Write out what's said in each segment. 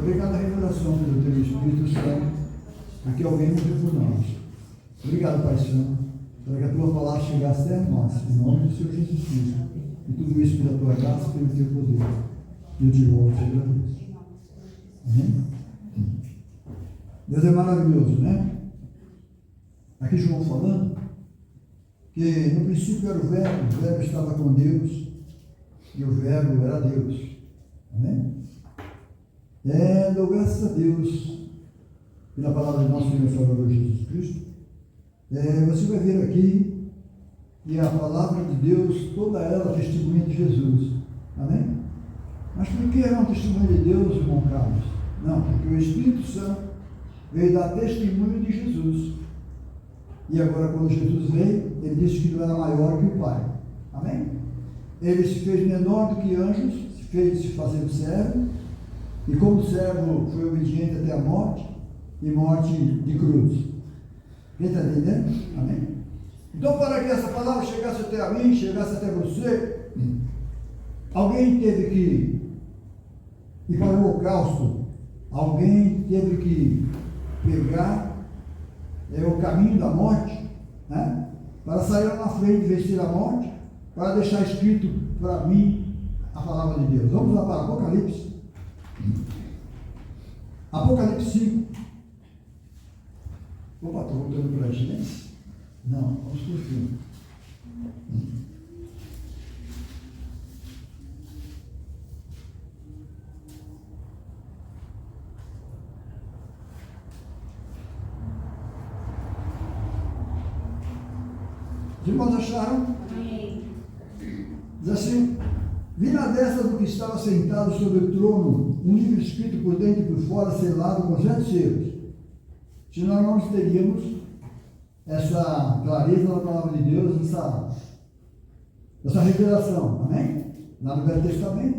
Obrigado à revelação do Teu Espírito Santo, porque alguém morreu por nós. Obrigado, Pai Santo, para que a Tua palavra chegasse até nós, em nome do Senhor Jesus Cristo. E tudo isso pela Tua graça e pelo Teu poder. Eu te louvo e te agradeço. Amém? Deus é maravilhoso, né? Aqui João falando que no princípio era o verbo estava com Deus e o verbo era Deus. Amém? Dou graças a Deus pela palavra de nosso Senhor e Salvador Jesus Cristo. Você vai ver aqui que a palavra de Deus, toda ela testemunha de Jesus. Amém? Mas por que era um testemunho de Deus, irmão Carlos? Não, porque o Espírito Santo veio dar testemunho de Jesus. E agora, quando Jesus veio, ele disse que não era maior que o Pai. Amém? Ele se fez menor do que anjos, se fez se fazer servo, e como servo foi obediente até a morte, e morte de cruz. Quem está entendendo? Amém? Então, para que essa palavra chegasse até a mim, chegasse até você, alguém teve que ir para o holocausto, alguém teve que pegar o caminho da morte, né? Para sair lá na frente e vencer a morte, para deixar escrito para mim a palavra de Deus. Vamos lá para Apocalipse. Apocalipse 5. Opa, estou voltando para a Gênesis? Não, vamos para o fim. Os irmãos acharam? Amém. Diz assim: vi na destra do que estava sentado sobre o trono um livro escrito por dentro e por fora, selado com 7 selos. Senão nós não teríamos essa clareza da palavra de Deus, essa revelação. Amém? Lá no Velho Testamento,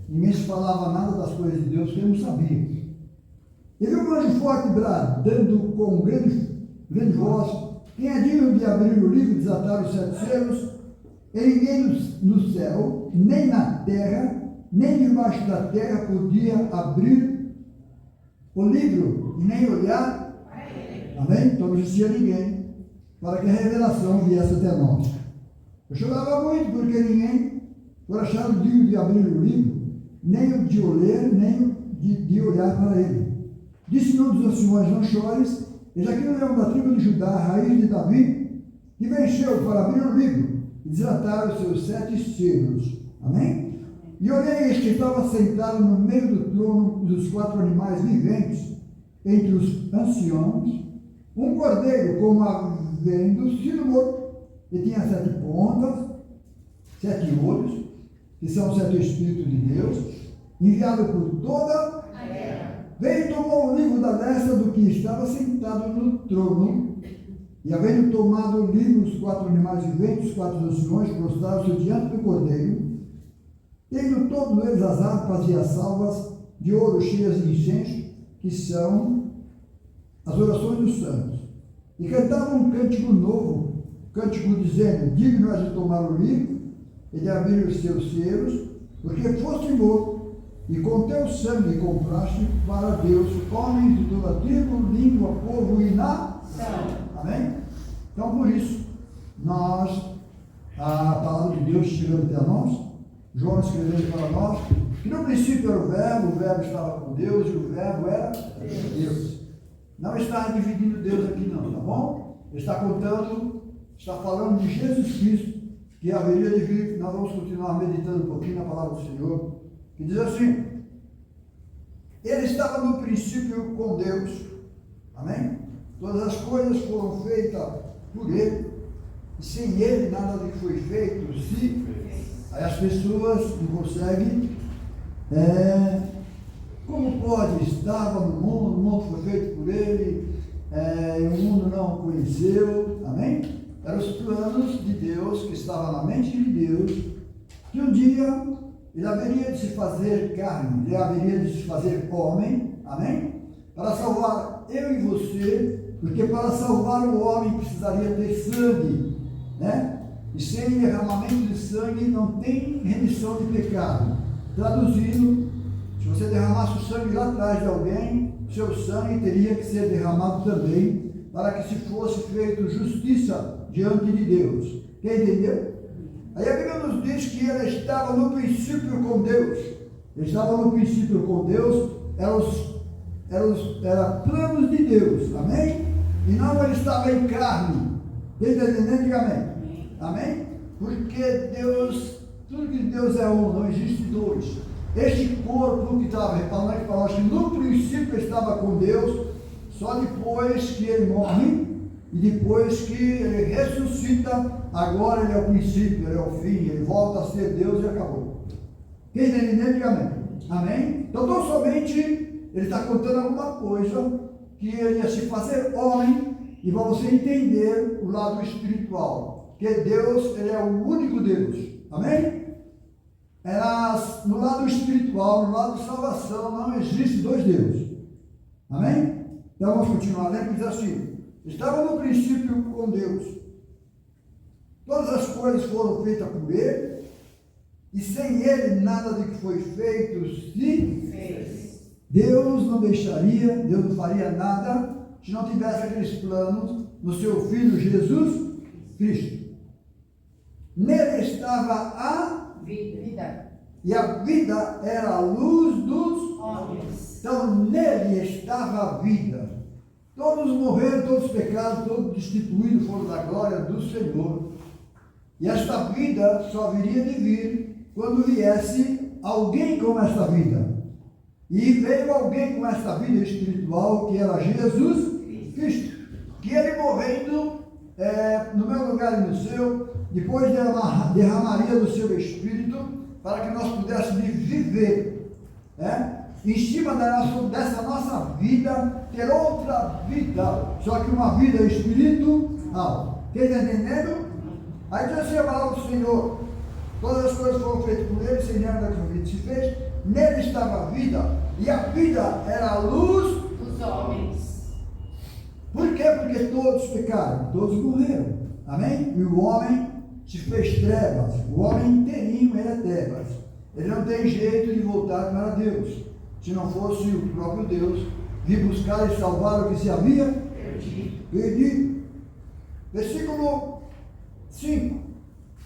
ninguém se falava nada das coisas de Deus que ele não sabia. E viu um anjo forte bradando com grande voz: quem é digno de abrir o livro e desatar os 7 selos? E ninguém no céu, nem na terra, nem debaixo da terra podia abrir o livro e nem olhar. Amém? Então não existia ninguém para que a revelação viesse até nós. Eu chorava muito porque ninguém foi achado digno de abrir o livro, nem o de ler, nem o de olhar para ele. Disse um dos anciões: não chores, eis aqui o leão da tribo de Judá, a raiz de Davi, que venceu para abrir o livro e desatar os seus 7 selos. Amém? E olhei, eis que estava sentado no meio do trono dos 4 animais viventes, entre os anciãos, um cordeiro como havendo sido morto, e tinha 7 pontas, 7 olhos, que são os 7 Espíritos de Deus, enviado por toda a terra. Veio e tomou o livro da destra do que estava sentado no trono, e havendo tomado o livro, os 4 animais viventes, os 4 anciões, prostraram-se diante do cordeiro, tendo todos eles as harpas e as salvas de ouro cheias de incenso, que são as orações dos santos. E cantavam um cântico novo, cântico dizendo: digno és de tomar o livro e de abrir os seus selos, porque foste morto, e com teu sangue compraste para Deus homens de toda tribo, língua, povo e nação. Amém? Então, por isso, a palavra de Deus chegando até nós, João escrevendo para nós, que no princípio era o verbo estava com Deus, e o verbo era Deus. Não está dividindo Deus aqui não, tá bom? Ele está contando, está falando de Jesus Cristo, que haveria de vir. Nós vamos continuar meditando um pouquinho na palavra do Senhor, que diz assim: ele estava no princípio com Deus. Amém? Todas as coisas foram feitas por ele, e sem ele nada do que foi feito se... Aí as pessoas não conseguem, como pode? Estava no mundo, o mundo foi feito por ele, e o mundo não o conheceu. Amém? Eram os planos de Deus, que estavam na mente de Deus, que um dia ele haveria de se fazer carne, ele haveria de se fazer homem. Amém? Para salvar eu e você, porque para salvar o homem precisaria ter sangue, né? E sem derramamento de sangue não tem remissão de pecado. Traduzindo, Se você derramasse o sangue lá atrás de alguém, seu sangue teria que ser derramado também, para que se fosse feito justiça diante de Deus. Quem entendeu? Aí a Bíblia nos diz que ele estava no princípio com Deus. Ele estava no princípio com Deus, era planos de Deus, amém? E não ele estava em carne. Quem está entendendo? Diga amém. Amém? Porque Deus, tudo que Deus é um, não existe dois. Este corpo que estava falando que falou que no princípio estava com Deus, só depois que ele morre e depois que ele ressuscita, agora ele é o princípio, ele é o fim, ele volta a ser Deus e acabou. Quem está entendendo? Diga amém. Amém? Então, não somente ele está contando alguma coisa que ele ia se fazer homem e para você entender o lado espiritual, que Deus, ele é o único Deus. Amém? No lado espiritual, no lado de salvação, não existe dois deuses. Amém? Então vamos continuar lendo, diz assim: estava no princípio com Deus. Todas as coisas foram feitas por ele, e sem ele nada do que foi feito se fez. Deus não deixaria, Deus não faria nada se não tivesse aqueles planos no seu Filho Jesus Cristo. Nele estava a vida. E a vida era a luz dos homens. Então nele estava a vida. Todos morreram, todos pecados, todos destituídos foram da glória do Senhor. E esta vida só viria de vir quando viesse alguém com esta vida. E veio alguém com esta vida espiritual, que era Jesus Cristo. Que ele morrendo no meu lugar e no seu, depois derramaria do seu Espírito, para que nós pudéssemos viver, em cima dessa nossa vida, ter outra vida, só que uma vida espiritual. Quem está entendendo? Aí diz assim a palavra do Senhor: todas as coisas foram feitas por ele, sem nada que se fez, nele estava a vida, e a vida era a luz dos homens. Por quê? Porque todos pecaram, todos morreram. Amém? E o homem se fez trevas. O homem inteirinho ele é trevas. Ele não tem jeito de voltar para Deus, se não fosse o próprio Deus vir buscar e salvar o que se havia perdido. Versículo 5: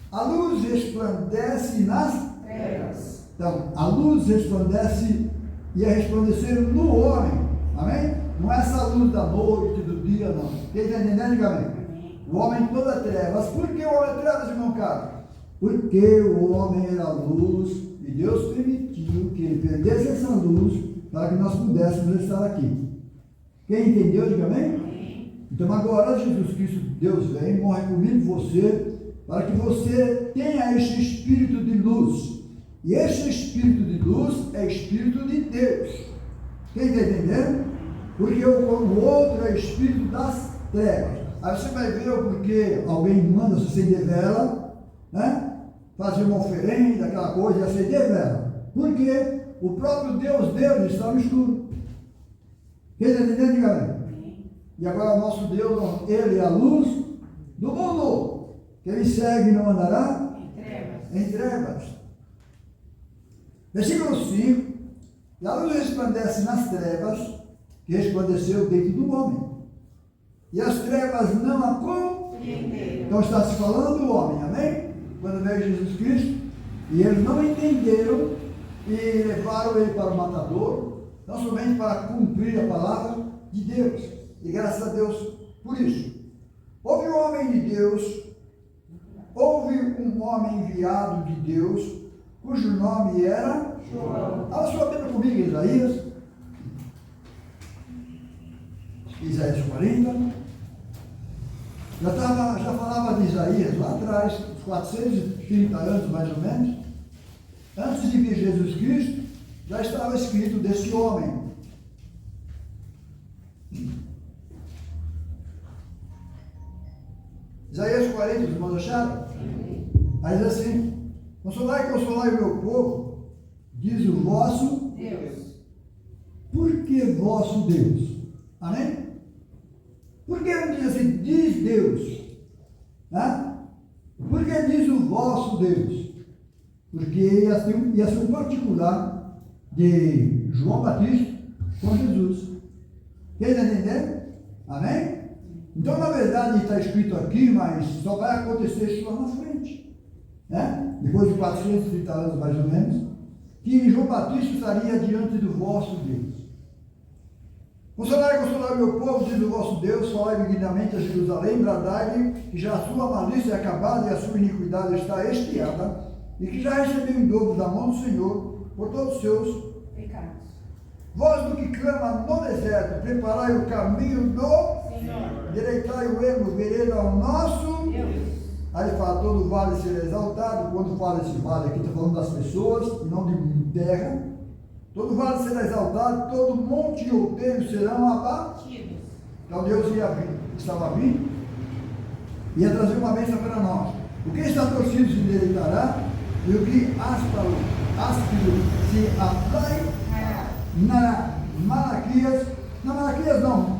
a luz resplandece nas trevas. Então, a luz resplandece, ia resplandecer no homem. Amém? Não é essa luz da noite, do dia, não. Quem está entendendo? Diga amém. O homem toda trevas. Por que o homem é trevas, irmão Carlos? Porque o homem era luz e Deus permitiu que ele perdesse essa luz para que nós pudéssemos estar aqui. Quem entendeu? Diga amém. Então agora Jesus Cristo, Deus vem, morre por mim e você, para que você tenha este espírito de luz. E este espírito de luz é espírito de Deus. Quem está entendendo? Porque o outro é espírito das trevas. Aí você vai ver o porquê alguém manda se acender vela, fazer uma oferenda, aquela coisa, e acender vela. Porque o próprio Deus dele está no escuro. Quem está entendendo? Diga amém. E agora o nosso Deus, ele é a luz do mundo. Quem segue não andará em trevas. Versículo 5: e a luz resplandece nas trevas, que resplandeceu dentro do homem. E as trevas não a compreenderam. Então está se falando do homem, amém? Quando veio Jesus Cristo, e eles não entenderam, e levaram ele para o matador, não somente para cumprir a palavra de Deus. E graças a Deus por isso. Houve um homem de Deus, houve um homem enviado de Deus, cujo nome era João. Abra sua Bíblia comigo, Isaías. Isaías 40. Já falava de Isaías lá atrás, 430 anos mais ou menos. Antes de vir Jesus Cristo, já estava escrito desse homem. Isaías 40, os irmãos acharam? Aí diz assim: consolai o meu povo, diz o vosso Deus. Por que vosso Deus? Amém? Por que não diz assim, diz Deus? Por que diz o vosso Deus? Porque ia ser um particular de João Batista com Jesus. Quem está entendendo? Amém? Então, na verdade, está escrito aqui, mas só vai acontecer isso lá na frente. Né? Depois de 430 anos, mais ou menos, que João Batista estaria diante do vosso Deus. Consolai meu povo, diz o vosso Deus, falai benignamente a Jerusalém, bradai-lhe que já a sua malícia é acabada e a sua iniquidade está expiada, e que já recebeu em dobro da mão do Senhor por todos os seus pecados. Voz do que clama no deserto, preparai o caminho do Senhor, direitai o ermo, vereda ao nosso Deus. Aí ele fala, todo vale será exaltado. Quando fala esse vale aqui, está falando das pessoas, e não de terra. Todo vale será exaltado, todo monte e outeiro serão abatidos. Então Deus estava vindo, ia trazer uma bênção para nós. O que está torcido se endireitará, e o que áspero se aplainará. Malaquias, não, Malaquias não,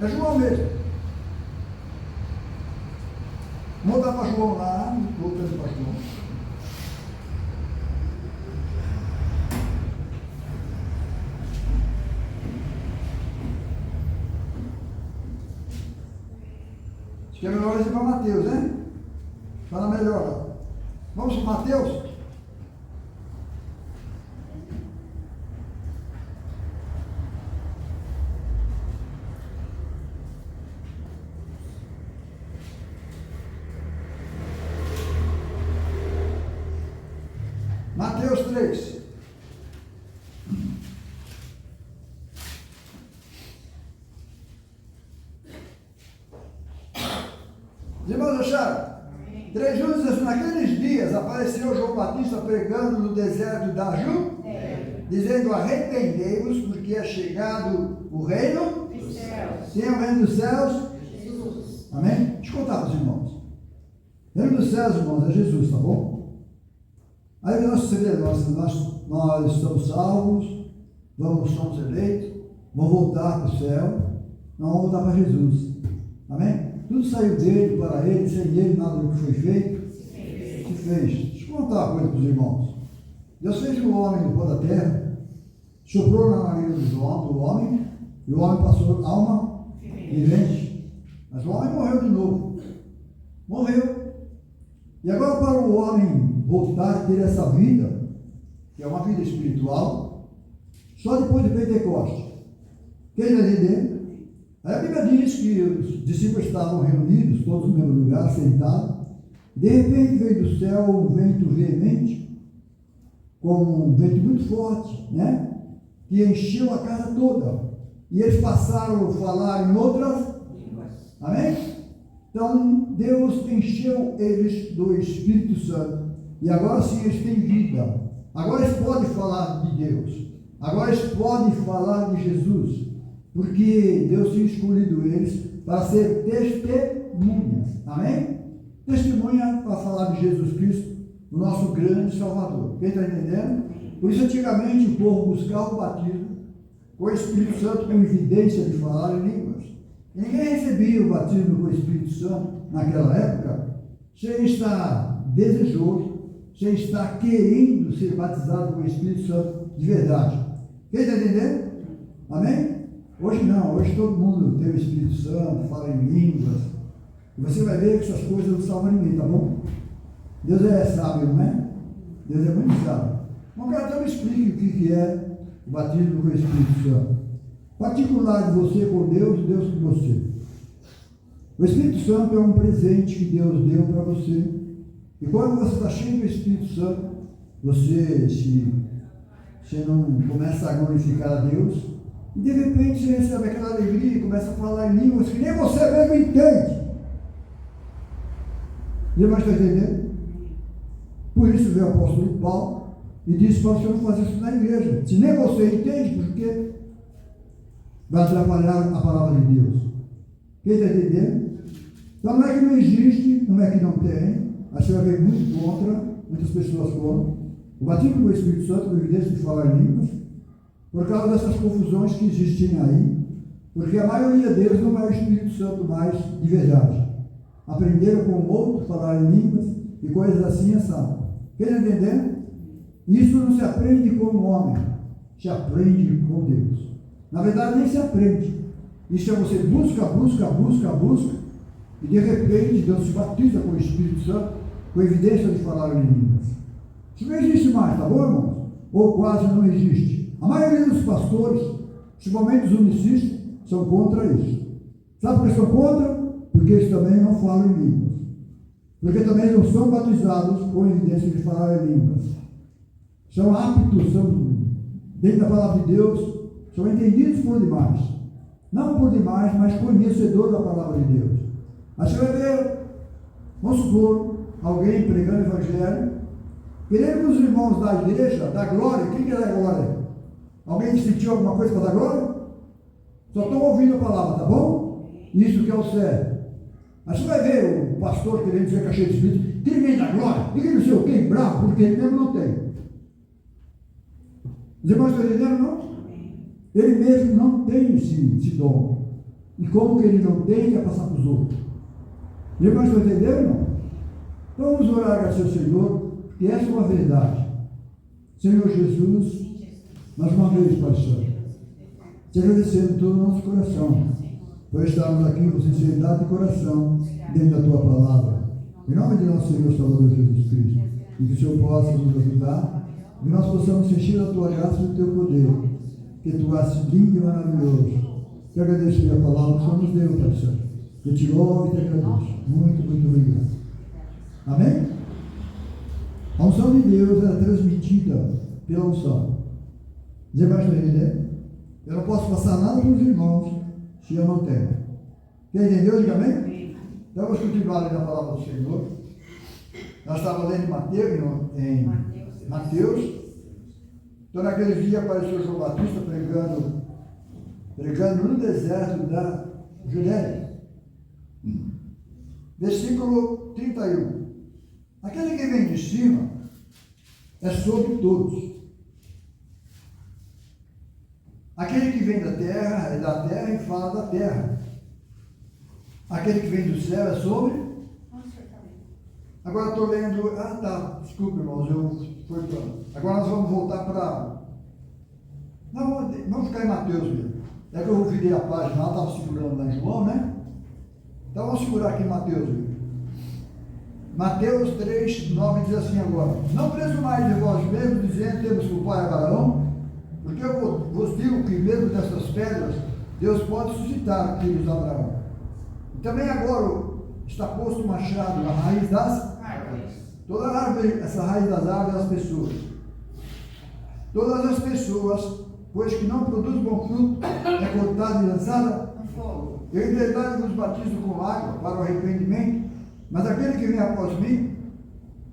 é João mesmo. Vamos voltar para João lá, voltando para João. Acho que é melhor ir para Mateus, né? Fala melhor. Vamos para Mateus? Mateus 3. Os irmãos acharam? 3 Judas diz assim, naqueles dias apareceu João Batista pregando no deserto da Judéia, dizendo, arrependei-vos, porque é chegado o reino dos céus. Quem é o reino dos céus? Jesus. Amém? Deixa eu contar para os irmãos. O reino dos céus, irmãos, é Jesus, tá bom? Aí nós estamos salvos, somos eleitos, vamos voltar para o céu, nós vamos voltar para Jesus. Amém? Tudo saiu dele, para ele, sem ele, nada do que foi feito se fez. Deixa eu contar uma coisa para os irmãos. Deus fez o homem no pó da terra, soprou na narina do homem, e o homem passou alma vivente. Mas o homem morreu de novo. Morreu. E agora, para o homem voltar a ter essa vida, que é uma vida espiritual, só depois de Pentecostes. Quem está entendendo? A Bíblia diz que os discípulos estavam reunidos, todos no mesmo lugar, sentados. De repente veio do céu um vento veemente, como um vento muito forte, né? Que encheu a casa toda. E eles passaram a falar em outras línguas. Amém? Então, Deus encheu eles do Espírito Santo. E agora sim eles têm vida. Agora eles podem falar de Deus. Agora eles podem falar de Jesus. Porque Deus tinha escolhido eles para ser testemunhas. Amém? Testemunha para falar de Jesus Cristo, o nosso grande Salvador. Quem está entendendo? Por isso, antigamente, o povo buscava o batismo com o Espírito Santo com evidência de falar em línguas. E ninguém recebia o batismo com o Espírito Santo naquela época sem estar desejoso, sem estar querendo ser batizado com o Espírito Santo de verdade. Quem está entendendo? Amém? Hoje não, hoje todo mundo tem o Espírito Santo, fala em línguas. E você vai ver que essas coisas não salvam ninguém, tá bom? Deus é sábio, não é? Deus é muito sábio. Então, cara, então me explique o que é o batismo com o Espírito Santo. Particular de você com Deus e Deus com você. O Espírito Santo é um presente que Deus deu para você. E quando você está cheio do Espírito Santo, você não começa a glorificar a Deus. E de repente você recebe aquela alegria e começa a falar em línguas que nem você mesmo entende. E mais está entendendo? Por isso veio o apóstolo Paulo e disse para você não fazer isso na igreja. Se nem você entende, por quê? Vai atrapalhar a palavra de Deus. Quem está entendendo? Então não é que não existe, não é que não tem. A gente vai ver muito contra, muitas pessoas contra. O batismo com o Espírito Santo, com evidência de falar em línguas, por causa dessas confusões que existem aí, porque a maioria deles não é o Espírito Santo mais de verdade. Aprenderam com o outro, falar em línguas e coisas assim, sabe? Quem está entendendo? Isso não se aprende com o homem, se aprende com Deus. Na verdade, nem se aprende. Isso é você busca, e de repente Deus se batiza com o Espírito Santo, com evidência de falar em línguas. Isso não existe mais, tá bom, irmãos? Ou quase não existe. A maioria dos pastores, principalmente os unicistas, são contra isso. Sabe por que são contra? Porque eles também não falam em línguas. Porque também não são batizados com evidência de falar em línguas. São aptos, são, dentro da palavra de Deus, são entendidos por demais. Não por demais, mas conhecedor da palavra de Deus. Aí você vai ver, vamos supor, alguém pregando o evangelho, querendo que os irmãos da igreja, da glória, quem que é da glória? Alguém sentiu alguma coisa para dar glória? Só estão ouvindo a palavra, tá bom? Isso que é o certo. Aí você vai ver o pastor querendo dizer que é cheio de espírito, que ele vem da glória, e que não sei o que, bravo, porque ele mesmo não tem. Os irmãos estão entendendo, não? Ele mesmo não tem esse dom. E como que ele não tem, quer passar para os outros. Os irmãos estão entendendo, não? Então vamos orar, agradecer ao Senhor, porque essa é uma verdade. Senhor Jesus, mais uma vez, Pai Santo, te agradecendo todo o nosso coração, por estarmos aqui com sinceridade de coração, dentro da Tua palavra. Em nome de nosso Senhor Salvador Jesus Cristo, e que o Senhor possa nos ajudar, e nós possamos sentir a Tua graça e o Teu poder, que Tu és lindo e maravilhoso. Te agradeço pela palavra que o Senhor nos deu, Pai Santo. Eu te louvo e te agradeço. Muito, muito obrigado. Amém? A unção de Deus é transmitida pela unção. Os irmãos estão entendendo? Eu não posso passar nada para os irmãos se eu não tenho. Quem entendeu? Diga amém? Então vamos continuar lendo a palavra do Senhor. Nós estávamos lendo em Mateus. Então naquele dia apareceu João Batista pregando no deserto da Judéia. Versículo 31. Aquele que vem de cima é sobre todos. Aquele que vem da terra é da terra e fala da terra. Aquele que vem do céu é sobre. Agora estou lendo. Desculpe, irmãos, agora nós vamos voltar para. Não, vamos ficar em Mateus mesmo. É que eu virei a página lá, estava segurando lá em João, né? Então vamos segurar aqui em Mateus. Mateus 3, 9 diz assim agora: Não presumais de vós mesmos, dizendo, temos por pai Abraão, porque eu vos digo que mesmo dessas pedras, Deus pode suscitar filhos de Abraão. E também agora está posto o machado na raiz das árvores. Toda árvore, essa raiz das árvores, as pessoas. Todas as pessoas, pois que não produz bom fruto, é cortada e lançada no fogo. Eu em verdade vos batizo com água para o arrependimento, mas aquele que vem após mim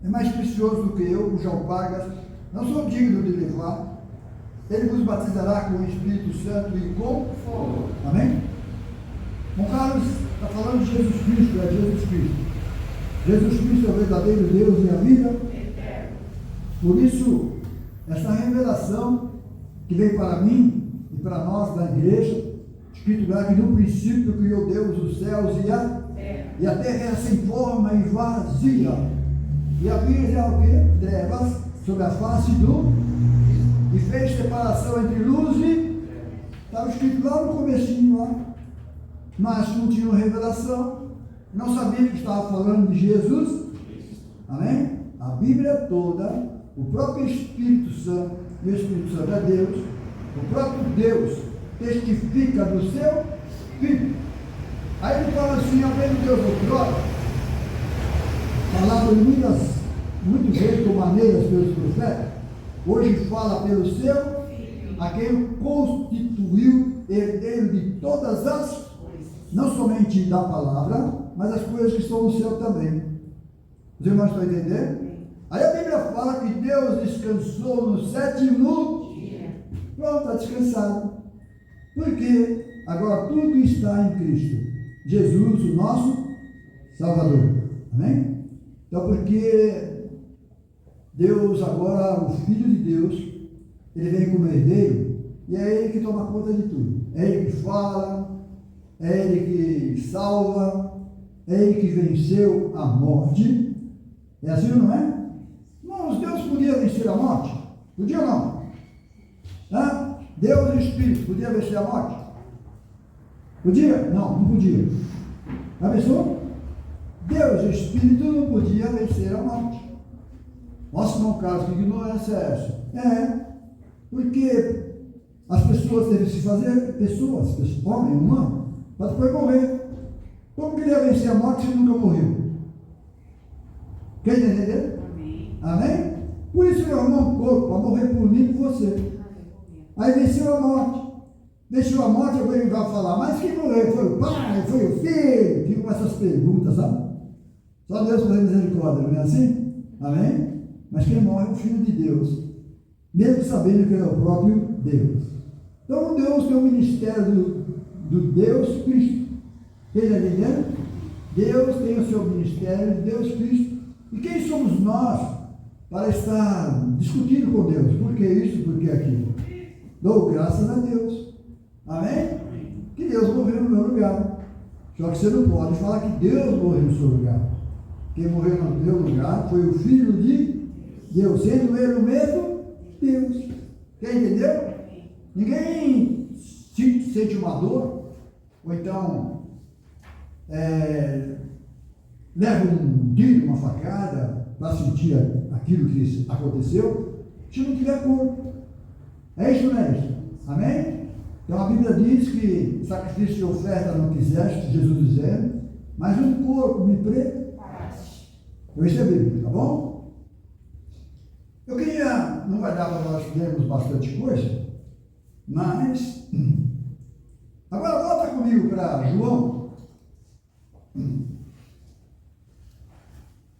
é mais precioso do que eu, cujas alpargas não sou digno de levar. Ele vos batizará com o Espírito Santo e com fogo. Amém? Bom, Carlos, está falando de Jesus Cristo, é Jesus Cristo. Jesus Cristo é o verdadeiro Deus e a vida. Por isso, essa revelação que veio para mim e para nós da igreja, escrito lá que no princípio criou Deus os céus e a terra era sem forma e vazia. E havia o que? Trevas sobre a face e fez separação entre luz e. Estava escrito lá no comecinho lá. Mas não tinha revelação, não sabia que estava falando de Jesus. Amém? A Bíblia toda, o próprio Espírito Santo, e o Espírito Santo é Deus, o próprio Deus testifica do seu Filho. Aí ele fala assim, havendo Deus outrora, falado de muitos jeitos ou maneiras pelos profetas, hoje fala pelo seu, a quem constituiu herdeiro de todas as, não somente da palavra, mas as coisas que estão no céu também. Os irmãos estão entendendo? Aí a Bíblia fala que Deus descansou no sétimo dia. Pronto, está descansado. Porque agora tudo está em Cristo Jesus, o nosso Salvador. Amém? Então, porque Deus agora, o Filho de Deus, ele vem como herdeiro, e é ele que toma conta de tudo. É ele que fala, é ele que salva, é ele que venceu a morte. É assim, não é? Irmãos, Deus podia vencer a morte? Podia ou não? Hã? Deus e Espírito, podia vencer a morte? Podia? Não, não podia. Já pensou? Deus e Espírito não podia vencer a morte. Nossa, irmão Carlos, que ignorância é essa? É, porque as pessoas devem se fazer pessoas, homem, humano, para depois morrer. Como que ele ia vencer a morte se nunca morreu? Quer entender? Amém. Amém? Por isso ele arrumou um corpo para morrer por mim e por você. Aí venceu a morte. Venceu a morte, alguém vai falar, mas quem morreu? Foi o pai? Foi o filho? Fica com essas perguntas, sabe? Só Deus para misericórdia, não é assim? Amém? Mas quem morre é o Filho de Deus, mesmo sabendo que ele é o próprio Deus. Então Deus tem o ministério do Deus Cristo. Está entendendo? Deus tem o seu ministério, Deus Cristo. E quem somos nós para estar discutindo com Deus? Por que isso, por que aquilo? Dou graças a Deus. Amém? Que Deus morreu no meu lugar. Só que você não pode falar que Deus morreu no seu lugar. Quem morreu no meu lugar foi o Filho de Deus, sendo ele o mesmo Deus. Quem entendeu? Ninguém sente uma dor, ou então leva um tiro, uma facada, para sentir aquilo que aconteceu, se não tiver corpo. É isso ou não é isso? Amém? Então a Bíblia diz que sacrifício e oferta não quiseste, Jesus dizendo, mas um corpo me preparaste. Eu recebi, tá bom? Eu queria, não vai dar para nós lermos bastante coisa, mas agora volta comigo para João.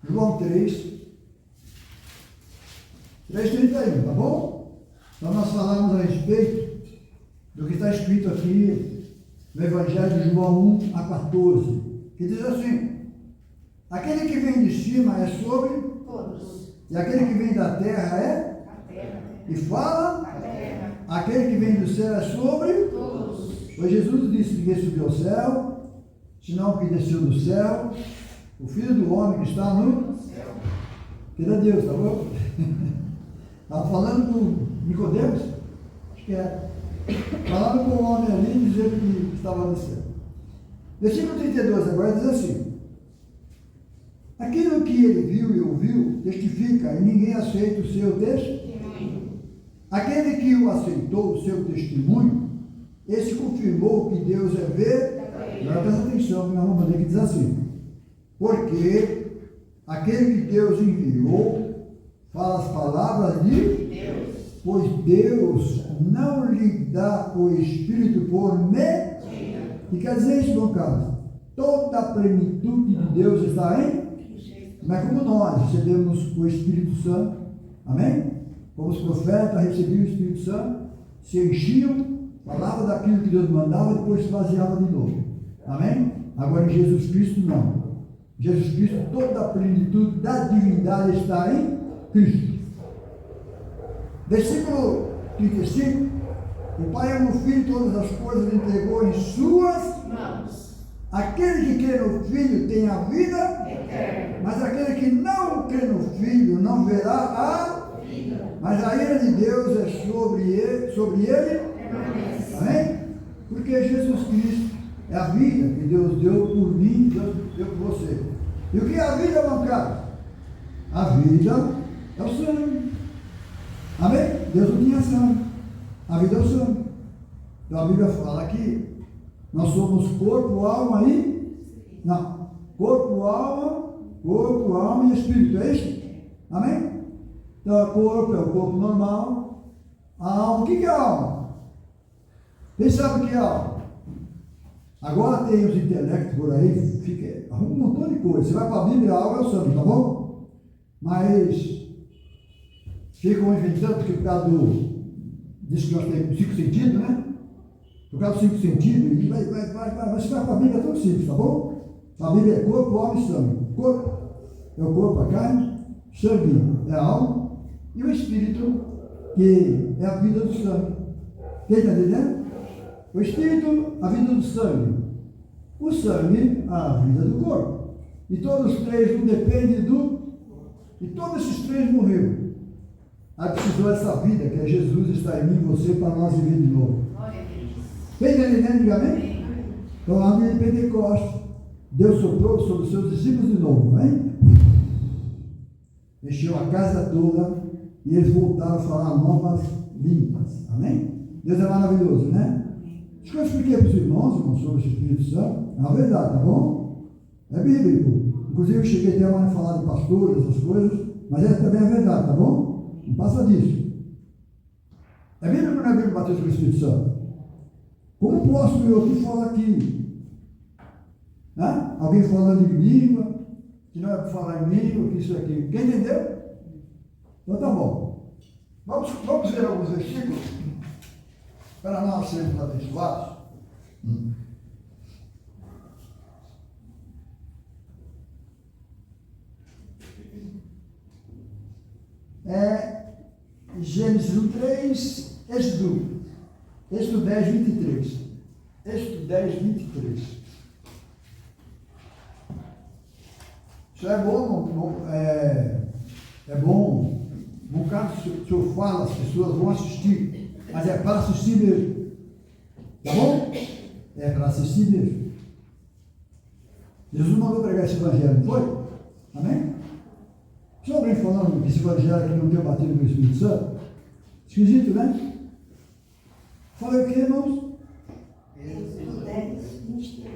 João 3:31, tá bom? Então nós falamos a respeito do que está escrito aqui no Evangelho de João 1:14, que diz assim: aquele que vem de cima é sobre todos, e aquele que vem da terra é a terra, e fala a terra. Aquele que vem do céu é sobre todos. Pois Jesus disse: ninguém subiu ao céu, senão o que desceu do céu, o Filho do Homem que está no céu. Que é Deus, tá bom? Estava falando com Nicodemos, acho que é. Falando com o homem ali, dizendo que estava no céu. Versículo 32 agora diz assim: aquilo que ele viu e ouviu, testifica, e ninguém aceita o seu testemunho. Aquele que o aceitou, o seu testemunho, esse confirmou que Deus é verdadeiro. Agora presta atenção, que nós vamos fazer que diz assim: porque aquele que Deus enviou fala as palavras de Deus, pois Deus não lhe dá o Espírito por mentira. E quer dizer isso, meu Carlos? Toda a plenitude de Deus está em? Mas como nós recebemos o Espírito Santo, amém? Como os profetas recebiam o Espírito Santo, se enchiam, falavam daquilo que Deus mandava e depois se vaziava de novo, amém? Agora em Jesus Cristo não. Jesus Cristo, toda a plenitude da divindade está em Cristo. Versículo 35: o Pai ama o Filho, todas as coisas entregou em suas mãos. Aquele que crê no Filho tem a vida eterna, mas aquele que não crê no Filho não verá a vida, mas a ira de Deus é sobre ele. Amém? Porque Jesus Cristo é a vida que Deus deu por mim, Deus deu por você. E o que é a vida, bancada? A vida é o sangue. Amém? Deus não tinha sangue. A vida é o sangue. Então a Bíblia fala que nós somos corpo, alma e... Não. Corpo, alma e espírito. É isso? Amém? Então o corpo é o corpo normal. A alma, o que é a alma? Quem sabe o que é a alma? Agora tem os intelectos por aí, arruma um montão de coisa. Você vai para a Bíblia, a alma é o sangue, tá bom? Mas ficam inventando que por causa diz que nós temos 5 sentidos, né? Por causa dos 5 sentidos, e vai, mas você vai para a Bíblia, é tão simples, tá bom? A Bíblia é corpo, alma e sangue. Corpo é o corpo, a carne, sangue é a alma, e o espírito, que é a vida do sangue. Quem está entendendo? O espírito, a vida do sangue. O sangue, a vida do corpo. E todos os três não dependem do... E todos esses três morreram. Aí precisou essa vida, que é Jesus está em mim e você, para nós viver de novo. Quem está entendendo? Diga amém? Então, lá no Pentecostes, Deus soprou sobre os seus discípulos de novo, amém? Encheu a casa toda e eles voltaram a falar novas línguas, amém? Deus é maravilhoso, né? Acho que eu expliquei para os irmãos sobre o Espírito Santo, é uma verdade, tá bom? É bíblico. Inclusive eu cheguei até a falar de pastores, essas coisas, mas essa também é verdade, tá bom? Não passa disso. É bíblico ou não é bíblico bater com o Espírito Santo? Como posso eu aqui falar aqui? Né? Alguém falando em língua, que não é para falar em língua, que isso aqui. Quem entendeu? Então tá bom. Vamos ver alguns versículos para nós sermos abençoados. Gênesis 1:3, Êxodo 10, 23. Êxodo 10, 23. Isso é bom, é bom. No caso, se o senhor fala, as pessoas vão assistir, mas é para assistir mesmo. Tá bom? É para assistir mesmo. Jesus mandou pregar esse evangelho, não foi? Amém? Se alguém falando que esse evangelho aqui não tem batido com o Espírito Santo, esquisito, né? Falei o que, irmãos? Êxodo 10, 23.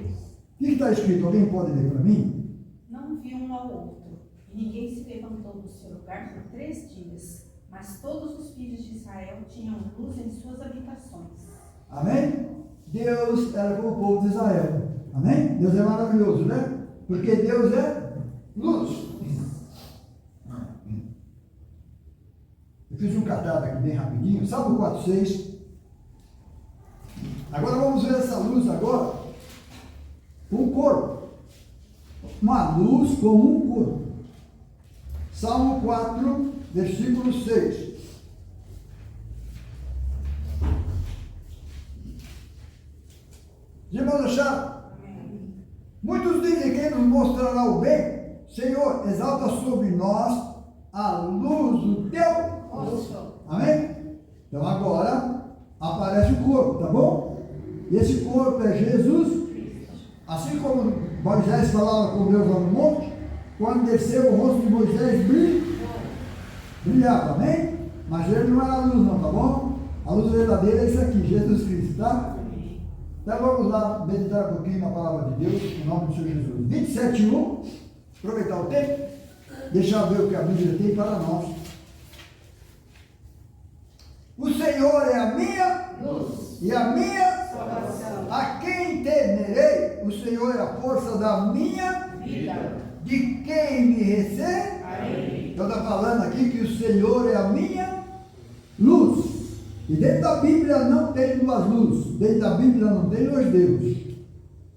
O que está escrito? Alguém pode ler para mim? Não viu um ao outro, e ninguém se levantou do seu lugar por 3 dias, mas todos os filhos de Israel tinham luz em suas habitações. Amém? Deus era como o povo de Israel. Amém? Deus é maravilhoso, né? Porque Deus é luz. Eu fiz um catálogo aqui bem rapidinho. Salmo 4:6. Agora vamos ver essa luz agora com o corpo. Uma luz com um corpo. Salmo 4, versículo 6. Irmãos acharam? Muitos dizem que nos mostrará o bem. Senhor, exalta sobre nós a luz do teu rosto. Amém? Então agora aparece o corpo, tá bom? E esse corpo é Jesus. Assim como Moisés falava com Deus lá no monte, quando desceu o rosto de Moisés brilhava, amém? Mas ele não era a luz não, tá bom? A luz verdadeira é isso aqui, Jesus Cristo, tá? Então vamos lá meditar um pouquinho na palavra de Deus, em nome do Senhor Jesus. 27:1, aproveitar o tempo, deixar ver o que a Bíblia tem para nós. O Senhor é a minha luz e a minha salvação. A quem temerei? O Senhor é a força da minha vida. De quem me receberei? Então está falando aqui que o Senhor é a minha luz. E dentro da Bíblia não tem duas luzes. Dentro da Bíblia não tem dois deuses.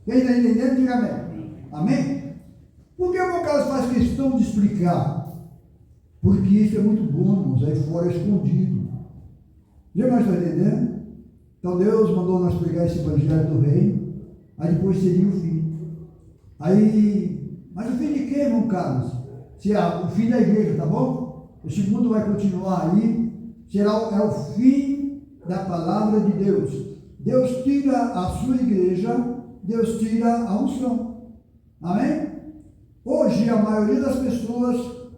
Quem está entendendo, diga amém. Amém? Por que o meu caso faz questão de explicar? Porque isso é muito bom, irmãos. Aí fora é escondido. Já mais está entendendo? Então Deus mandou nós pregar esse evangelho do reino. Aí depois seria o fim. Mas o fim de quê, irmão Carlos? Se é o fim da igreja, tá bom? Esse mundo vai continuar aí. É o fim da palavra de Deus. Deus tira a sua igreja, Deus tira a unção. Amém? Hoje a maioria das pessoas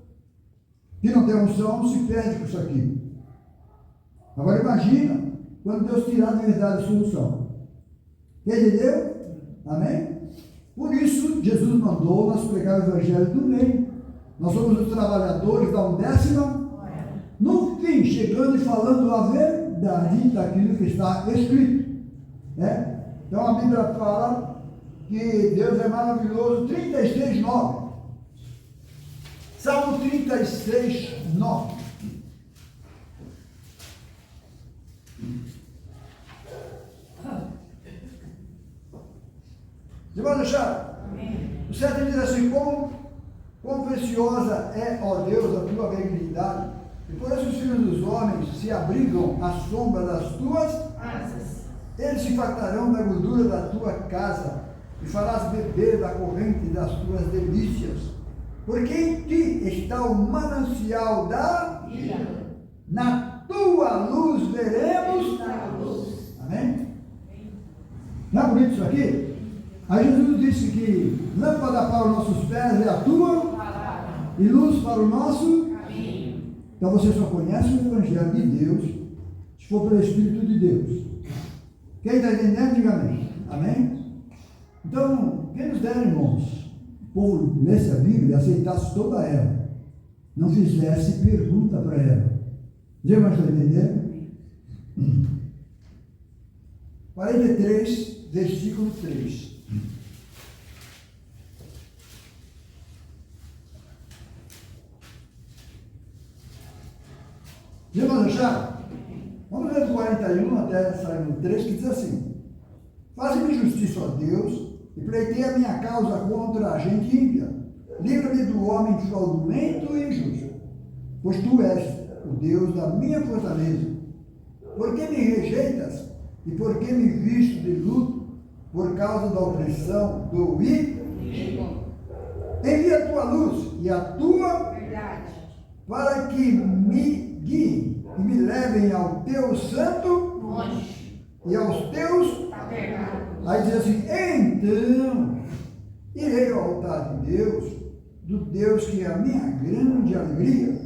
que não tem unção se perde com isso aqui. Agora imagina quando Deus tirar de verdade a sua unção. Entendeu? Amém? Por isso Jesus mandou nós pregar o evangelho do reino. Nós somos os trabalhadores da 10ª. No fim, chegando e falando a verdade daquilo que está escrito. Então a Bíblia fala que Deus é maravilhoso. 36:9. Salmo 36:9. Você vai deixar? O 7 diz assim: quão preciosa é, ó Deus, a tua benignidade. E por isso os filhos dos homens se abrigam à sombra das tuas asas. Eles se fartarão da gordura da tua casa, e farás beber da corrente das tuas delícias. Porque em ti está o manancial da vida. Na tua luz veremos. Amém? Não é bonito isso aqui? Aí Jesus disse que lâmpada para os nossos pés é a tua e luz para o nosso caminho. Então você só conhece o Evangelho de Deus se for pelo Espírito de Deus. Quem está entendendo, diga amém. Amém? Então, quem nos dera, irmãos, o povo lesse a Bíblia e aceitasse toda ela, não fizesse pergunta para ela. Já mais está entendendo? 43, versículo 3. Já vamos achar? Vamos ler do 41 até sair no 3, que diz assim: Faze-me justiça, ó Deus, e pleiteia a minha causa contra a gente ímpia. Livra-me do homem fraudulento e injusto, pois tu és o Deus da minha fortaleza. Por que me rejeitas e por que me visto de luto por causa da opressão do ímpio? Envia a tua luz e a tua verdade para que me guiem e me levem ao teu santo monte e aos teus tabernáculos. Aí diz assim: então irei ao altar de Deus, do Deus que é a minha grande alegria.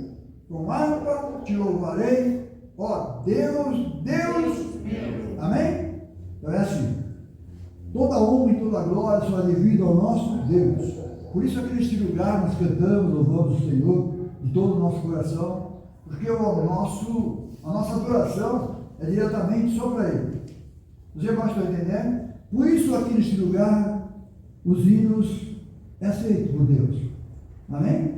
Com harpa te louvarei, ó Deus, Deus meu. Amém? Então é assim: toda honra e toda glória só é devida ao nosso Deus. Por isso aqui neste lugar nós cantamos, louvamos o Senhor de todo o nosso coração, porque a nossa adoração é diretamente só para Ele. Os irmãos estão entendendo? Por isso aqui neste lugar os hinos é aceito por Deus. Amém?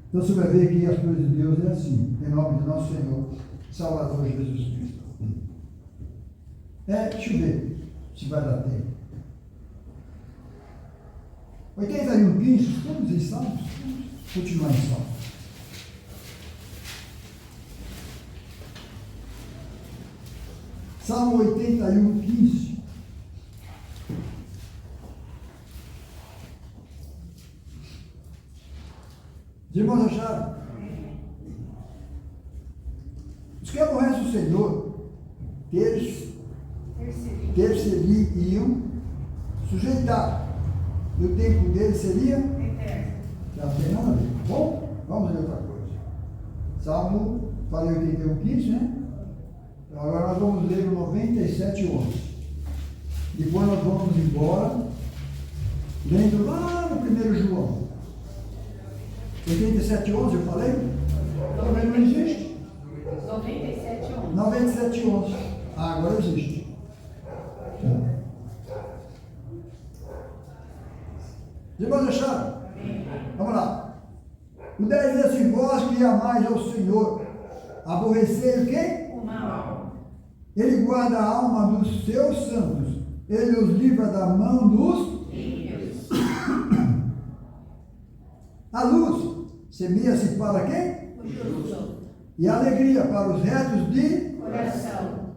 Então você vai ver que as coisas de Deus é assim, em nome do nosso Senhor Salvador Jesus Cristo. Deixa eu ver se vai dar tempo. 81, 15, estamos em Salmos? Continuar em Salmos. Salmo 81, 15. Os irmãos acharam? Os que aborrecem o Senhor, ter-se-iam sujeitar, e o tempo dele seria eterno. Já não tem nada a ver. Bom, vamos ver outra coisa. Salmo, falei 81, 15, né? Então agora nós vamos ler o 97, 11. Depois nós vamos embora, lendo lá no 1 João. 87, 11, eu falei? Também não existe? 97, 11. 97, 11. Agora existe. Irmãos acharam? Vamos lá. O 10 diz assim: vós que amais ao Senhor, aborrecei o quê? O mal. Ele guarda a alma dos seus santos, ele os livra da mão dos ímpios. A luz semeia-se para quem? O justo. E a alegria para os retos de Coração.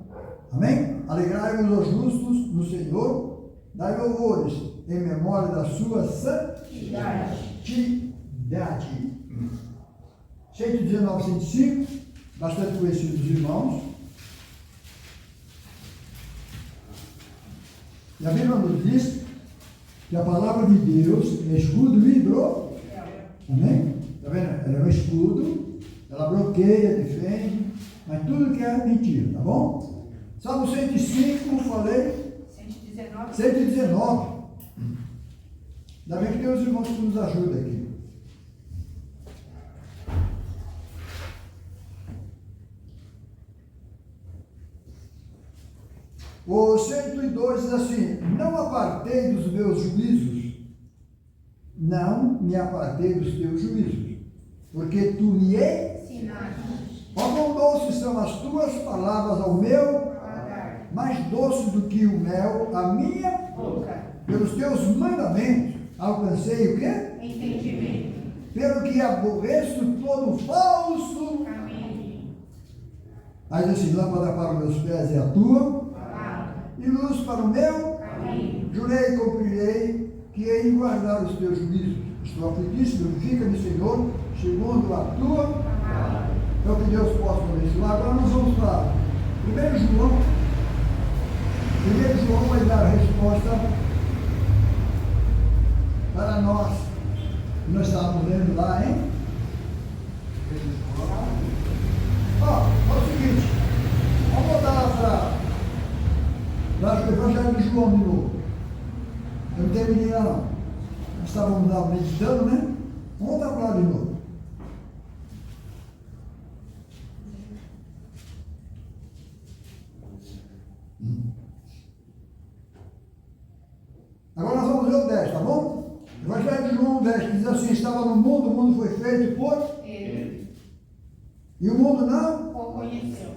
Amém? Alegrai-vos os justos no Senhor, dai louvores em memória da sua santidade. 119, 105, bastante conhecido dos irmãos. E a Bíblia nos diz que a palavra de Deus é escudo e livro. Amém? Está vendo? Ela é um escudo, ela bloqueia, defende, mas tudo que é mentira, tá bom? Salmo 105, como falei. 119. 119. Ainda bem que tem os irmãos que nos ajudam aqui. O 102 diz assim: não apartei dos meus juízos, não me apartei dos teus juízos, porque tu me ensinaste. Ó quão doces são as tuas palavras ao meu, mais doce do que o mel a minha boca. Pelos teus mandamentos alcancei o quê? Entendimento. Pelo que aborreço todo falso caminho. Aí diz assim: lâmpada para os meus pés é a tua e luz para o meu caminho. Jurei e cumprirei que hei de guardar os teus juízos. Estou aflitíssimo, glorifica-me, Senhor, segundo a tua palavra. É o que Deus possa abençoar. Agora nós vamos para 1 João. 1 João vai dar a resposta para nós. Nós estávamos lendo lá, hein? Ó, é o seguinte. Vamos voltar lá para o Evangelho de João de novo. Eu não terminei lá não. Nós estávamos lá meditando, né? Vamos voltar para lá de novo. Agora nós vamos ler o 10, tá bom? Evangelho de João 10, que diz assim: estava no mundo, o mundo foi feito por ele. E o mundo não O conheceu.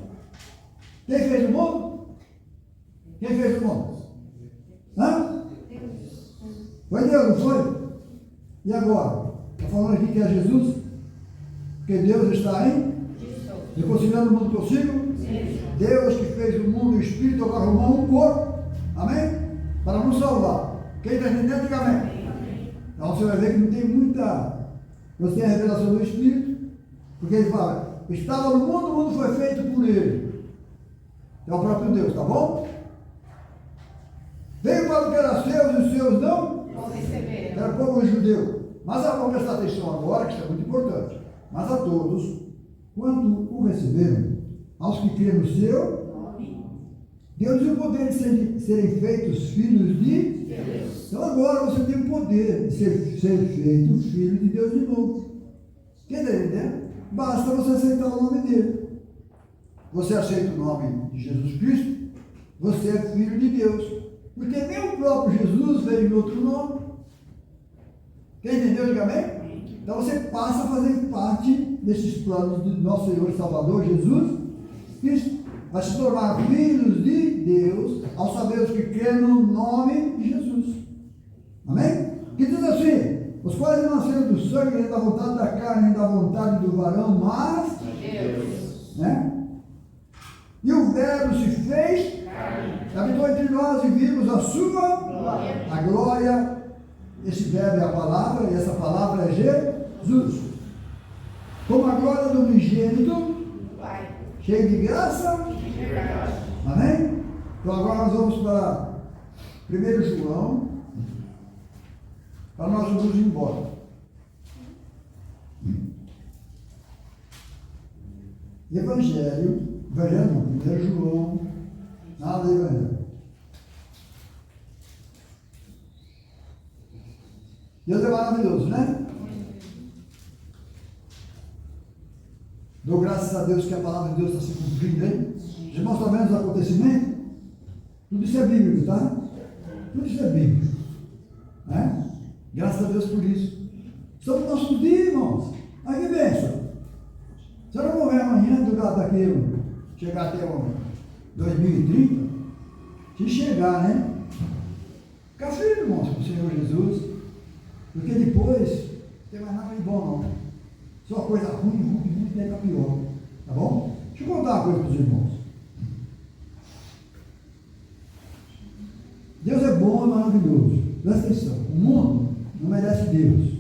Quem fez o mundo? Quem fez o mundo? Hã? Foi Deus, não foi? E agora? Está falando aqui que é Jesus? Porque Deus está em? Reconciliando o mundo consigo? Deus que fez o mundo e o Espírito agora arrumou um corpo. Amém? Para nos salvar. Quem está entendendo, diga amém. Então você vai ver que não tem muita. Você tem a revelação do Espírito, porque ele fala: estava no mundo, o mundo foi feito por ele. É o próprio Deus, tá bom? Veio para o que era seus e os seus não Receberam. era o povo judeu. Mas vamos prestar atenção agora, que isso é muito importante. Mas a todos, quando o receberam, aos que creram no seu, Deus deu o poder de serem feitos filhos de Deus. Então agora você tem o poder de ser feito filho de Deus de novo. Quer entender? Basta você aceitar o nome dele. Você aceita o nome de Jesus Cristo, você é filho de Deus. Porque nem o próprio Jesus veio em outro nome. Quem entendeu, diga amém? Então você passa a fazer parte desses planos do nosso Senhor e Salvador Jesus Cristo. Vai se tornar filhos de Deus ao saber os que creem no nome de Jesus. Amém? Que diz assim: os quais não nasceram do sangue, nem da vontade da carne, nem da vontade do varão, mas Deus. né? E o Verbo se fez, habitou entre nós e vimos a sua glória. A glória, esse verbo é a palavra, e essa palavra é Jesus. Como a glória do unigênito, cheio de graça. Amém? Então agora nós vamos para 1 João, para nós irmos embora. Evangelho não, 1 João, nada de Evangelho. Deus é maravilhoso, né? Dou graças a Deus que a palavra de Deus está se cumprindo, hein? Os irmãos estão vendo os acontecimentos? Tudo isso é bíblico, tá? Tudo isso é bíblico. Né? Graças a Deus por isso. Estamos no nosso dia, irmãos. Aí que benção. Se eu não morrer amanhã, do lado daquilo, chegar até o 2030, se chegar, né? Ficar firme, irmãos, com o Senhor Jesus. Porque depois, não tem mais nada de bom, não. Só coisa ruim, tem que pior. Tá bom? Deixa eu contar uma coisa para os irmãos. Deus é bom e maravilhoso. Presta atenção. O mundo não merece Deus.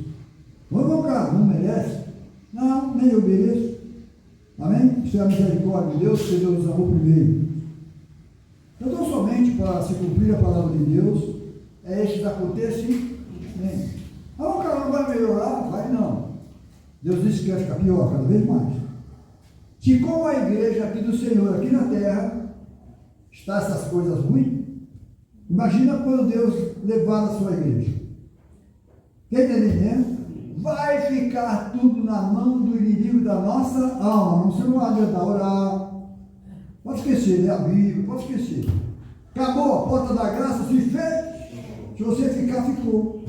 O meu cara não merece? Não, nem eu mereço. Amém? Isso é a misericórdia de Deus, que Deus nos amou primeiro. Então, somente para se cumprir a palavra de Deus, é estes acontecimentos. Ah, o cara não vai melhorar? Vai não. Deus disse que vai ficar pior cada vez mais. Se com a igreja aqui do Senhor, aqui na terra, está essas coisas ruins, imagina quando Deus levar a sua igreja. Quem está entendendo? Vai ficar tudo na mão do inimigo da nossa alma. Você não adianta orar. Pode esquecer, ler a Bíblia, pode esquecer. Acabou a porta da graça, se fez. Se você ficar, ficou.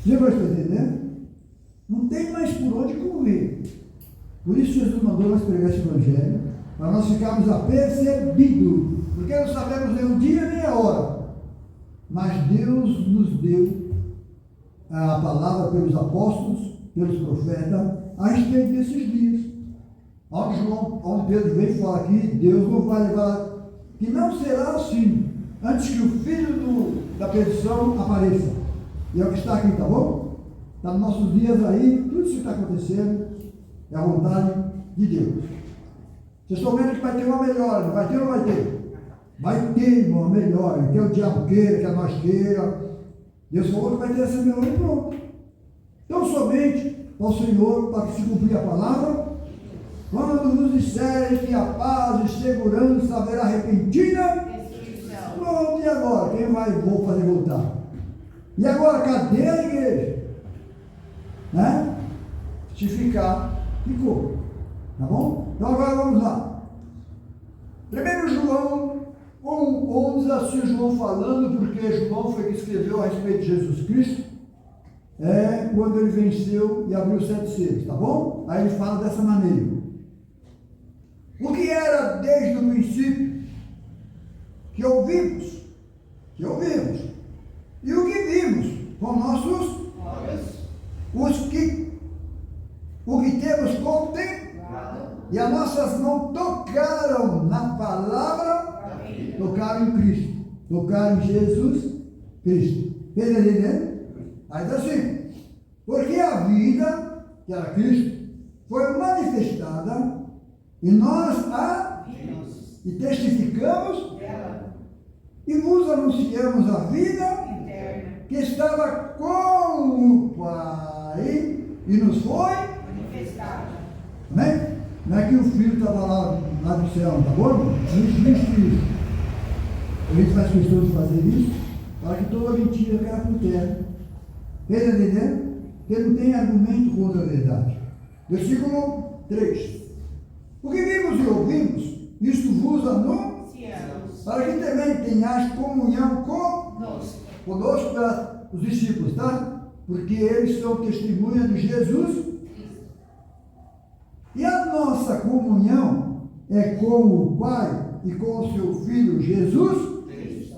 Você vai estar entendendo? Não tem mais por onde correr. Por isso Jesus mandou nós pregar esse evangelho, para nós ficarmos apercebidos. Porque não sabemos nem o dia nem a hora. Mas Deus nos deu a palavra pelos apóstolos, pelos profetas, a respeito desses dias. Onde Pedro vem e fala aqui, Deus não vai levar, que não será assim, antes que o filho da perdição apareça. E é o que está aqui, tá bom? Está nos nossos dias aí, tudo isso que está acontecendo, é a vontade de Deus. Vocês estão vendo que vai ter uma melhora, não vai ter ou não vai ter? Vai ter uma melhora, que o diabo queira, que nós queira. Deus falou que vai ter essa melhora e pronto. Então somente ao Senhor, para que se cumprir a palavra, quando nos disserem que a paz e segurança haverá repentina, pronto, e agora? Quem vou fazer voltar? E agora, cadê a igreja? Né? Se ficar, ficou. Tá bom? Então agora vamos lá. 1 João 1,11, assim João falando, porque João foi que escreveu a respeito de Jesus Cristo, quando ele venceu e abriu 7 selos, tá bom? Aí ele fala dessa maneira. O que era desde o princípio, que ouvimos, e o que vimos com nossos olhos, o que temos contemplado, e as nossas mãos tocaram na palavra, tocaram em Cristo, tocaram em Jesus Cristo. Entendeu? Aí está assim, porque a vida, que era Cristo, foi manifestada, e nós a vimos, e testificamos dela, e vos anunciamos a vida eterna, que estava com o Pai, e nos foi manifestada. Amém? Não é que o Filho estava lá do céu, tá bom? Não existe isso. A gente faz questão de fazer isso, para que toda mentira caia por terra. Está entendendo? Porque não tem argumento contra a verdade. Versículo 3. O que vimos e ouvimos, isto vos anunciamos, para que também tenhais comunhão conosco, para os discípulos, tá? Porque eles são testemunha de Jesus. E a nossa comunhão é com o Pai e com o seu Filho Jesus.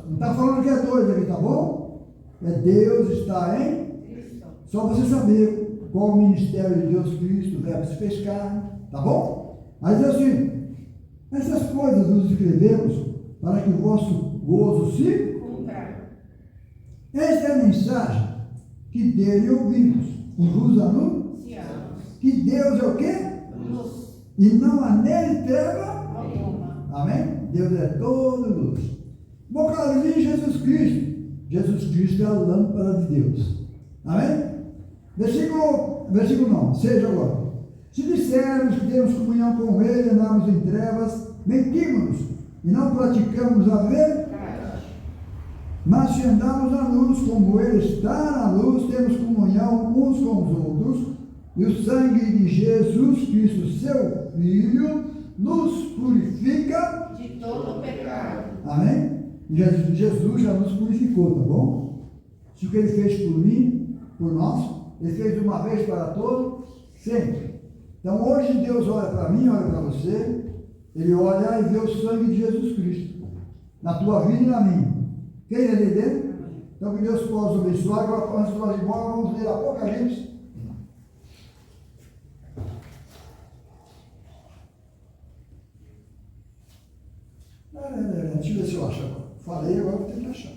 Não está falando que é dois aqui, tá bom? É Deus está em Cristo. Só para você saber qual o ministério de Deus Cristo, o verbo se fez carne, tá bom? Mas assim, essas coisas nos escrevemos para que o vosso gozo se cumpra. Esta é a mensagem que dele ouvimos e vos anunciamos. Que Deus é o quê? Luz. E não há nele treva alguma. Amém? Deus é todo luz. Apocalipse, Jesus Cristo. Jesus Cristo é a lâmpada de Deus. Amém? Versículo 9. Seja agora. Se dissermos que temos comunhão com Ele, andamos em trevas, mentimos e não praticamos a verdade. Mas se andamos na luz, como Ele está na luz, temos comunhão uns com os outros, e o sangue de Jesus Cristo, seu Filho, nos purifica de todo pecado. Amém? Jesus já nos purificou, tá bom? Se o que Ele fez por mim, por nós, Ele fez de uma vez para todos, sempre. Então hoje Deus olha para mim, olha para você, Ele olha e vê o sangue de Jesus Cristo, na tua vida e na minha. Quem é dentro? Então que Deus possa abençoar. Agora, antes de nós ir embora, vamos ler Apocalipse. Deixa eu ver se eu acho agora. Falei, agora vou ter que achar.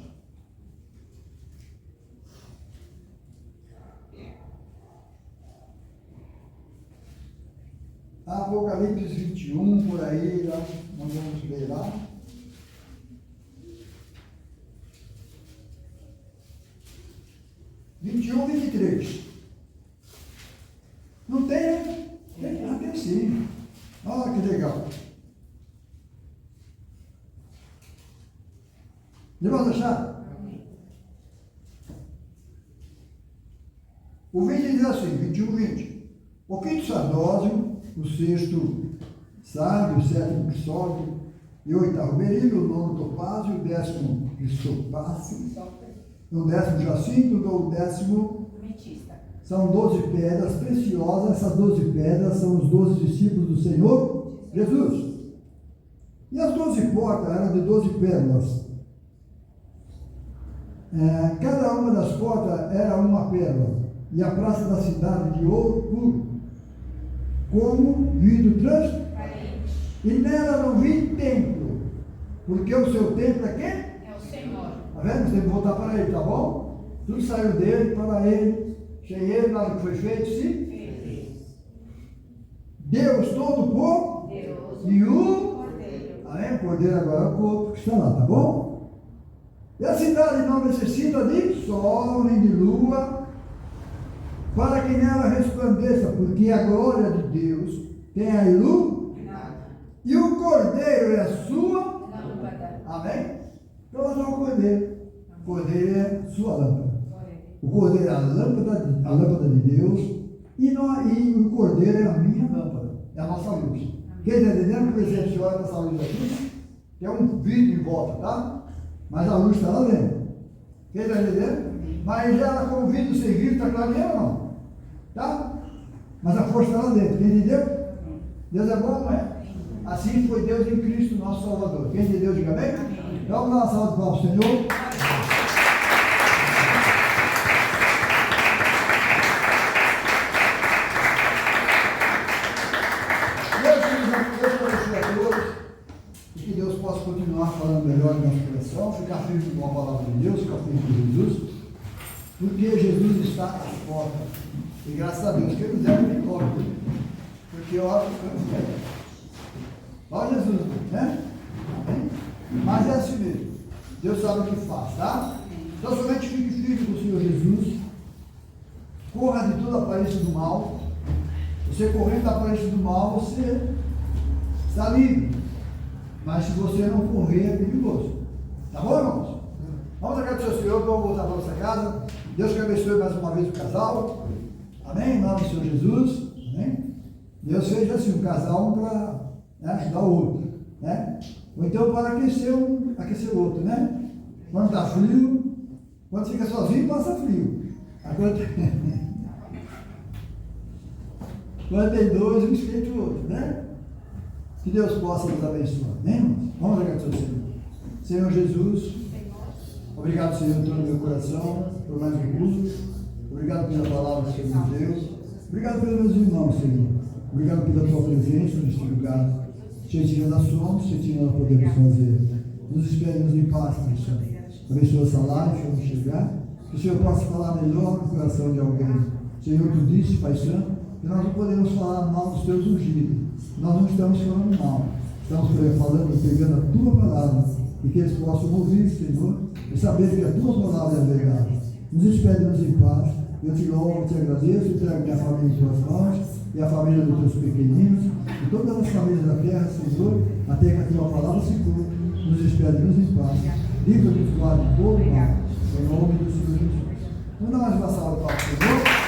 Apocalipse 21, por aí, nós vamos ler lá. e 23. Não tem, né? Tem sim. Olha que legal. Vamos achar? O 20 diz assim, 21, 20. O quinto sardósio, o sexto sardio, o sétimo crisólito, e o oitavo berilo, o nono topázio, o décimo crisopácio, o décimo jacinto, o décimo ametista. São 12 pedras preciosas. Essas 12 pedras são os 12 discípulos do Senhor Jesus. E as 12 portas eram de 12 pérolas. Cada uma das portas era uma pérola, e a praça da cidade de ouro puro, como vidro transparente. E nela não vi templo, porque o seu templo é quem? É o Senhor. Tá vendo? Você tem que voltar para Ele, tá bom? Tudo saiu dele, para Ele, sem Ele nada que foi feito, sim? Deus todo Deus, e o Cordeiro. amém? O Cordeiro agora é o corpo que está lá, tá bom? E a cidade não necessita de sol nem de lua para que nela resplandeça, porque a glória de Deus tem a luz e o Cordeiro é a sua. Lâmpada. Amém? Então nós somos o Cordeiro. O Cordeiro é a sua lâmpada. O Cordeiro é a lâmpada de Deus e o Cordeiro é a minha lâmpada, é a nossa luz. Quem está entendendo? Por exemplo, você olha para essa luz aqui, tem um vidro em volta, tá? Mas a luz está lá dentro. Quem está entendendo? Mas ela, como vidro sem vidro, está clareando ou não? Tá? Mas a força está lá dentro. Quem entendeu? Deus é bom, não é? Assim foi Deus em Cristo, nosso Salvador. Quem entendeu, diga amém? Então vamos dar uma salva de palmas, Senhor. Deus abençoe a todos e que Deus possa continuar falando melhor no nosso coração, ficar firme com a palavra de Deus, ficar firme com Jesus, porque Jesus está às portas. E graças a Deus, quem quiser me toque, porque eu acho que olha Jesus, né? Amém? Mas é assim mesmo. Deus sabe o que faz, tá? Então somente fique firme com o Senhor Jesus. Corra de toda a aparência do mal. Você correndo da aparência do mal, você está livre. Mas se você não correr, é perigoso. Tá bom, irmãos? Vamos agradecer ao Senhor, vamos voltar para a nossa casa. Deus que abençoe mais uma vez o casal. Amém? Em nome do Senhor Jesus. Amém? Deus fez assim um casal para ajudar o outro. Né? Ou então para aquecer o outro, né? Quando está frio, quando fica sozinho, passa frio. Agora, quando tem dois, um esquenta o outro, né? Que Deus possa nos abençoar. Amém, irmãos? Vamos agradecer ao Senhor. Senhor Jesus, obrigado, Senhor, em todo o meu coração, por mais um culto. Obrigado pela palavra, Senhor Deus. Obrigado pelos meus irmãos, Senhor. Obrigado pela tua presença neste lugar. Cheio nós somos, cheio nós podemos fazer. Nos espere-nos em paz, Senhor. Abençoa essa live, vamos chegar. Que o Senhor possa falar melhor no coração de alguém. Senhor, tu disse, Pai Santo, que nós não podemos falar mal dos teus ungidos. Nós não estamos falando mal. Estamos falando, pegando a tua palavra. E que eles possam ouvir, Senhor, e saber que a tua palavra é verdade. Nos despede-nos em paz. Eu te louvo, te agradeço, entrego minha família em tuas mãos, e a família dos teus pequeninos, e todas as famílias da terra, Senhor, até que a tua palavra se cumpra. Nos despede-nos em paz. Livra-nos, guarde todo mal. Em nome do Senhor Jesus. Vamos dar mais uma salva para o Senhor.